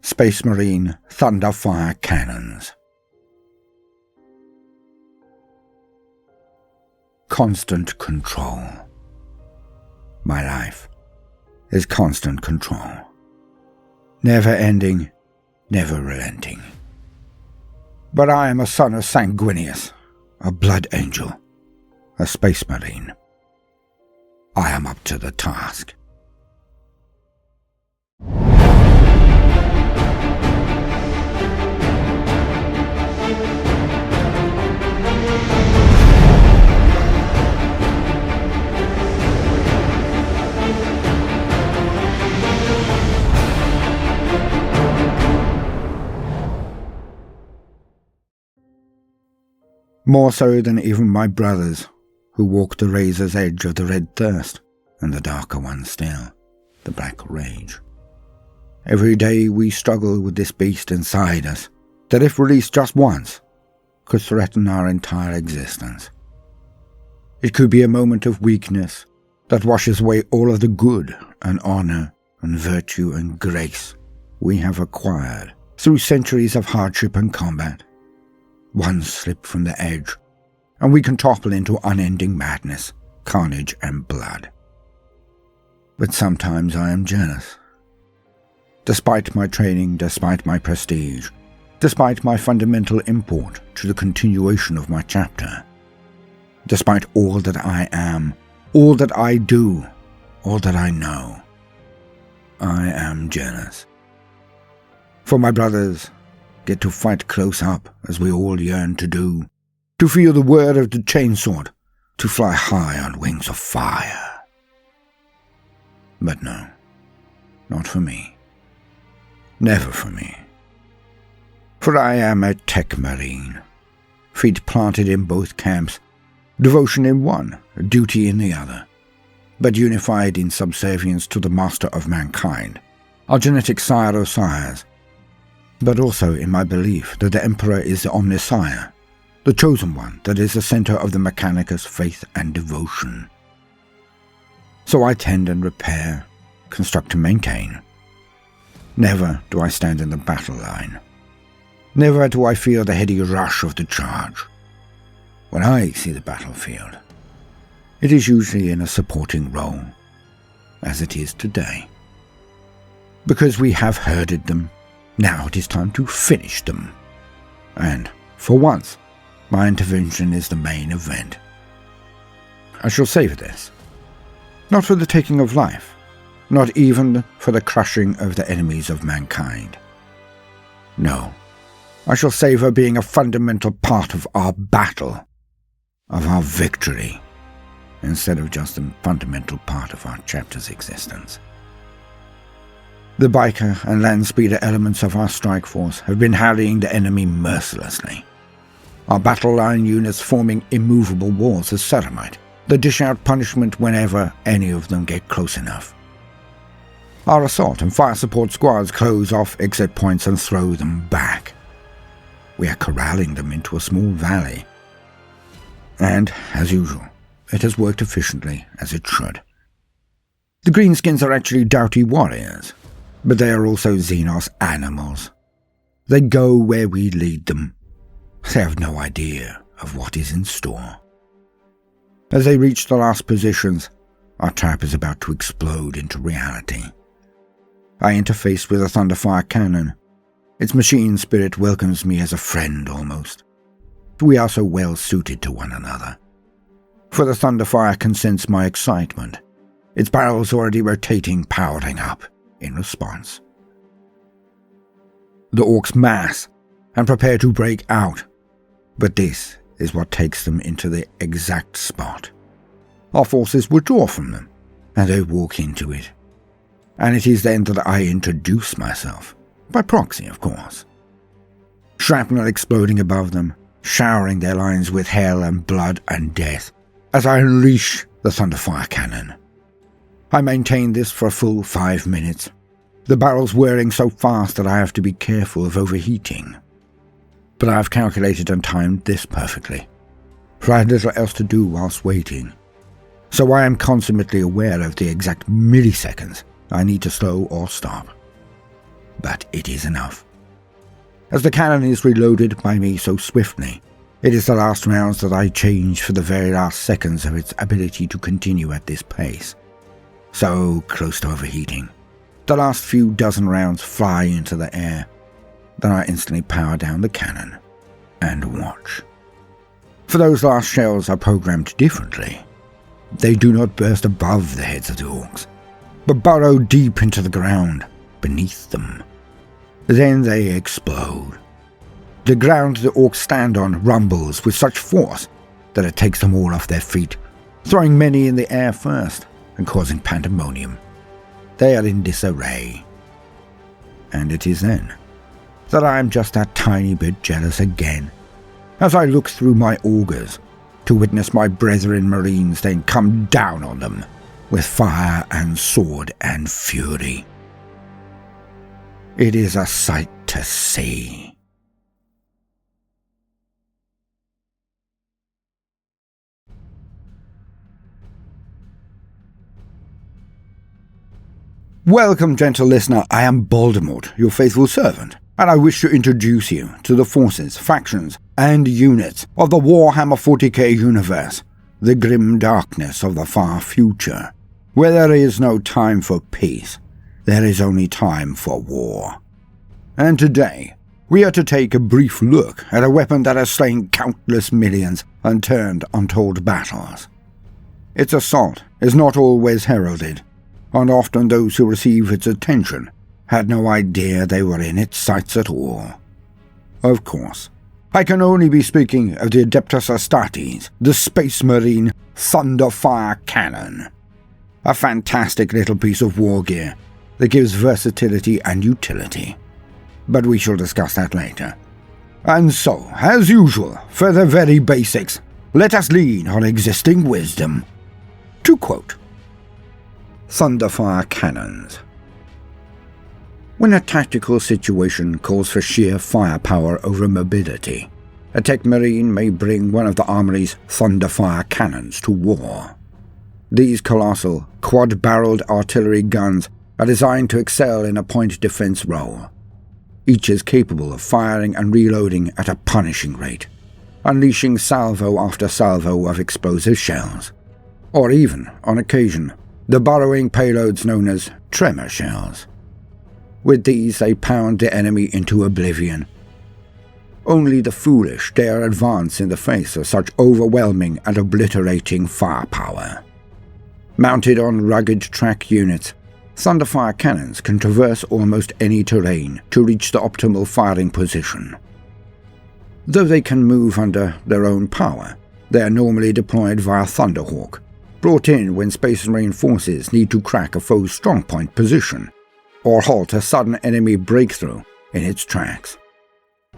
Space Marine Thunderfire cannons. Constant control. My life is constant control. Never ending, never relenting. But I am a son of Sanguinius, a blood angel, a space marine. I am up to the task. More so than even my brothers, who walk the razor's edge of the red thirst, and the darker one still, the black rage. Every day we struggle with this beast inside us, that if released just once, could threaten our entire existence. It could be a moment of weakness that washes away all of the good and honor and virtue and grace we have acquired through centuries of hardship and combat. One slip from the edge, and we can topple into unending madness, carnage, and blood. But sometimes I am jealous. Despite my training, despite my prestige, despite my fundamental import to the continuation of my chapter, despite all that I am, all that I do, all that I know, I am jealous. For my brothers get to fight close up, as we all yearn to do, to feel the whir of the chainsword, to fly high on wings of fire. But no, not for me. Never for me. For I am a techmarine, feet planted in both camps, devotion in one, duty in the other, but unified in subservience to the master of mankind, our genetic sire of sires, but also in my belief that the Emperor is the Omnisire, the chosen one that is the center of the Mechanicus' faith and devotion. So I tend and repair, construct and maintain. Never do I stand in the battle line. Never do I feel the heady rush of the charge. When I see the battlefield, it is usually in a supporting role, as it is today. Because we have herded them, now it is time to finish them. And, for once, my intervention is the main event. I shall savor this. Not for the taking of life, not even for the crushing of the enemies of mankind. No, I shall savor being a fundamental part of our battle, of our victory, instead of just a fundamental part of our chapter's existence. The biker and land speeder elements of our strike force have been harrying the enemy mercilessly. Our battle line units forming immovable walls of ceramite that dish out punishment whenever any of them get close enough. Our assault and fire support squads close off exit points and throw them back. We are corralling them into a small valley. And, as usual, it has worked efficiently as it should. The greenskins are actually doughty warriors, but they are also Xenos animals. They go where we lead them. They have no idea of what is in store. As they reach the last positions, our trap is about to explode into reality. I interface with a Thunderfire cannon. Its machine spirit welcomes me as a friend almost. We are so well suited to one another. For the Thunderfire can sense my excitement, its barrels already rotating, powering up in response. The orcs mass and prepare to break out, but this is what takes them into the exact spot. Our forces withdraw from them, and they walk into it. And it is then that I introduce myself, by proxy of course. Shrapnel exploding above them, showering their lines with hell and blood and death, as I unleash the Thunderfire cannon. I maintain this for a full 5 minutes, the barrels whirring so fast that I have to be careful of overheating. But I have calculated and timed this perfectly, for I had little else to do whilst waiting. So I am consummately aware of the exact milliseconds I need to slow or stop. but it is enough. As the cannon is reloaded by me so swiftly, it is the last rounds that I change for the very last seconds of its ability to continue at this pace. So close to overheating. The last few dozen rounds fly into the air. Then I instantly power down the cannon and watch. For those last shells are programmed differently. They do not burst above the heads of the orcs, but burrow deep into the ground beneath them. Then they explode. The ground the orcs stand on rumbles with such force that it takes them all off their feet, throwing many in the air first and causing pandemonium. They are in disarray. And it is then that I am just that tiny bit jealous again, as I look through my augers to witness my brethren marines then come down on them with fire and sword and fury. It is a sight to see. Welcome, gentle listener. I am Voldemort, your faithful servant, and I wish to introduce you to the forces, factions, and units of the Warhammer 40k universe, the grim darkness of the far future, where there is no time for peace, there is only time for war. And today, we are to take a brief look at a weapon that has slain countless millions and turned untold battles. Its assault is not always heralded, and often those who receive its attention had no idea they were in its sights at all. Of course, I can only be speaking of the Adeptus Astartes, the Space Marine Thunderfire cannon. A fantastic little piece of war gear that gives versatility and utility. But we shall discuss that later. And so, as usual, for the very basics, let us lean on existing wisdom. To quote, Thunderfire cannons. When a tactical situation calls for sheer firepower over mobility, a techmarine may bring one of the armory's Thunderfire cannons to war. These colossal, quad-barreled artillery guns are designed to excel in a point defense role. Each is capable of firing and reloading at a punishing rate, unleashing salvo after salvo of explosive shells, or even, on occasion, the burrowing payloads known as tremor shells. With these they pound the enemy into oblivion. Only the foolish dare advance in the face of such overwhelming and obliterating firepower. Mounted on rugged track units, Thunderfire cannons can traverse almost any terrain to reach the optimal firing position. Though they can move under their own power, they are normally deployed via Thunderhawk, brought in when Space Marine forces need to crack a foe's strongpoint position, or halt a sudden enemy breakthrough in its tracks.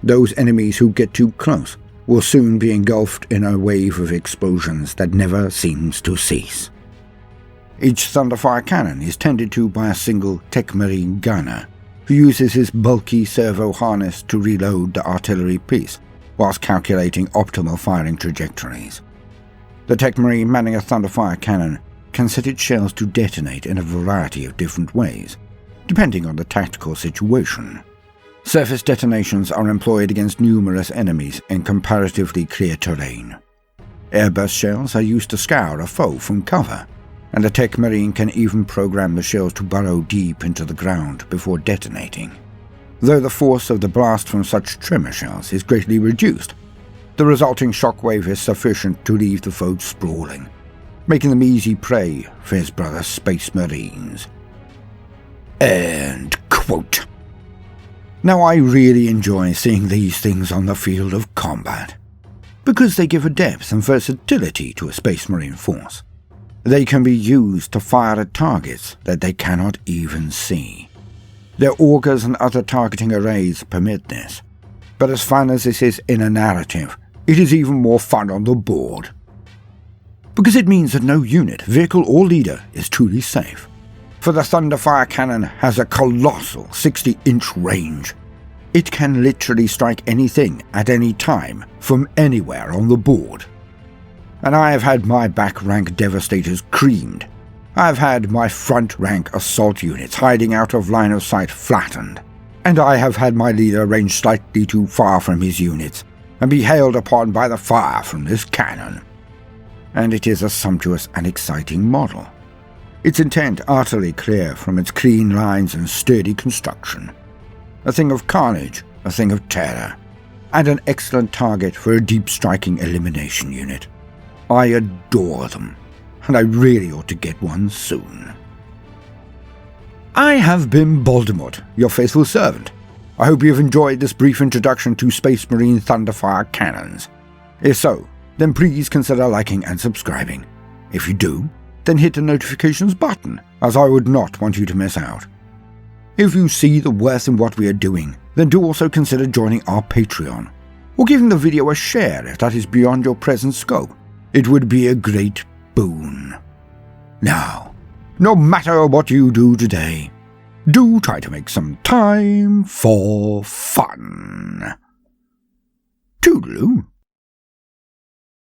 Those enemies who get too close will soon be engulfed in a wave of explosions that never seems to cease. Each Thunderfire cannon is tended to by a single techmarine gunner, who uses his bulky servo harness to reload the artillery piece, whilst calculating optimal firing trajectories. The techmarine manning a Thunderfire cannon can set its shells to detonate in a variety of different ways, depending on the tactical situation. Surface detonations are employed against numerous enemies in comparatively clear terrain. Airburst shells are used to scour a foe from cover, and the techmarine can even program the shells to burrow deep into the ground before detonating. Though the force of the blast from such tremor shells is greatly reduced, the resulting shockwave is sufficient to leave the foe sprawling, making them easy prey for his brother Space Marines. End quote. Now I really enjoy seeing these things on the field of combat, because they give a depth and versatility to a Space Marine force. They can be used to fire at targets that they cannot even see. Their augers and other targeting arrays permit this, but as fun as this is in a narrative, it is even more fun on the board. Because it means that no unit, vehicle or leader is truly safe. For the Thunderfire cannon has a colossal 60-inch range. It can literally strike anything at any time from anywhere on the board. And I have had my back rank devastators creamed. I have had my front rank assault units hiding out of line of sight flattened. and I have had my leader range slightly too far from his units, and be hailed upon by the fire from this cannon. And it is a sumptuous and exciting model. Its intent utterly clear from its clean lines and sturdy construction. A thing of carnage, a thing of terror, and an excellent target for a deep-striking elimination unit. I adore them, and I really ought to get one soon. I have been Voldemort, your faithful servant. I hope you have enjoyed this brief introduction to Space Marine Thunderfire cannons. If so, then please consider liking and subscribing. If you do, then hit the notifications button, as I would not want you to miss out. If you see the worth in what we are doing, then do also consider joining our Patreon, or giving the video a share if that is beyond your present scope. It would be a great boon. Now, no matter what you do today, do try to make some time for fun. Toodaloo.